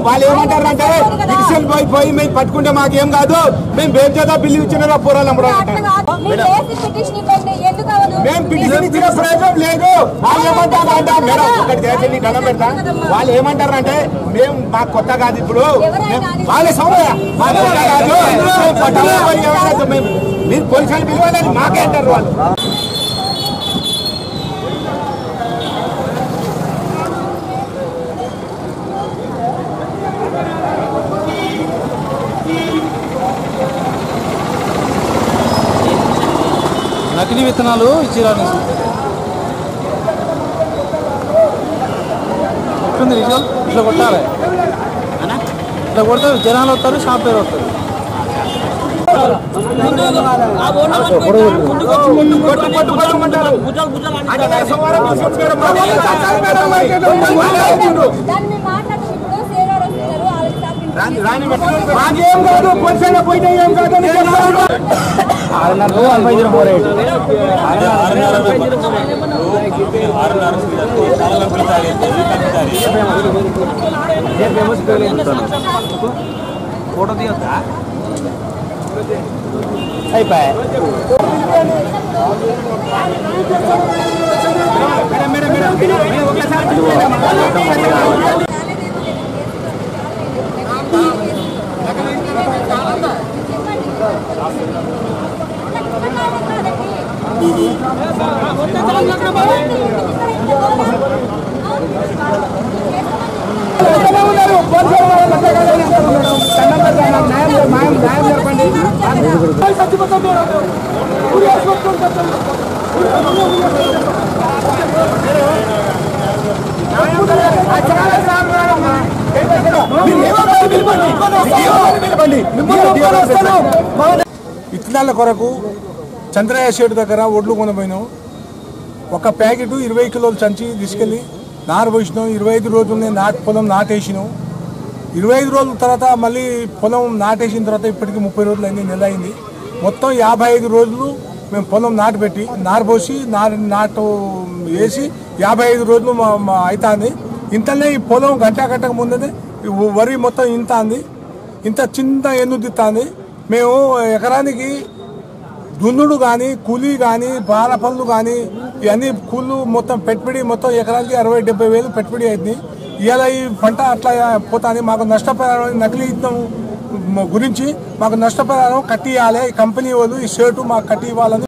వాళ్ళు ఏమంటారంటే డివిజన్ పోయి మేము పట్టుకుంటే మాకేం కాదు, మేము బేజాదా బిల్లు ఇచ్చిన పోరాలు మేము పిటిషన్ ఇచ్చిన ప్రయోజనం లేదు. వాళ్ళు ఏమంటారంటే మేడం ఒకటి చేసి దండం పెడతా, వాళ్ళు ఏమంటారంటే మేము మాకు కొత్త కాదు, ఇప్పుడు వాళ్ళే సౌకర్య మాకు కొత్త కాదు, మీరు పోలీసులు పిలవాలని మాకే అంటారు వాళ్ళు. నకిలీ విత్తనాలు ఇచ్చిరాని ఎట్లుంది రిజల్ట్? ఇట్లా కొట్టాలి, ఇట్లా కొడితే జనాలు వస్తారు, షాప్ పేరు వస్తారు. మాకేం కాదు, పొలిసైనా పోయినా ఏం కాదు. 6:45 ఫోటో తీయొద్దా అయిపోయి ఇత్తనాల కొరకు చంద్రయ్య షేడ్ దగ్గర ఒడ్లు కొనపోయినాం. ఒక ప్యాకెట్ 20 కిలోలు చంచి తీసుకెళ్ళి నారు పోసినాం. 25 రోజులనే పొలం నాటేసినాం. 25 రోజుల తర్వాత మళ్ళీ పొలం నాటేసిన తర్వాత ఇప్పటికి 30 రోజులు అయింది, నెల అయింది. మొత్తం 55 రోజులు మేము పొలం నాటు పెట్టి నారు పోసి నాటు వేసి 55 రోజులు అవుతుంది. ఇంతనే ఈ పొలం గంటకు ముందే వరి మొత్తం ఇంత అంది, ఇంత చిన్న ఎన్నుదిస్తుంది. మేము ఎకరానికి దున్నుడు కానీ కూలీ కానీ బాల పనులు కానీ ఇవన్నీ కూలు మొత్తం పెట్టుబడి మొత్తం ఎకరానికి 60-70 వేలు పెట్టుబడి అవుతుంది. ఇవాళ ఈ పంట అట్లా పోతుంది. మాకు నష్టపరిహారం నకిలీ యుద్ధం గురించి మాకు నష్టపరిహారం కట్టి ఇవ్వాలి. ఈ కంపెనీ వాళ్ళు ఈ షర్టు మాకు కట్టి ఇవ్వాలని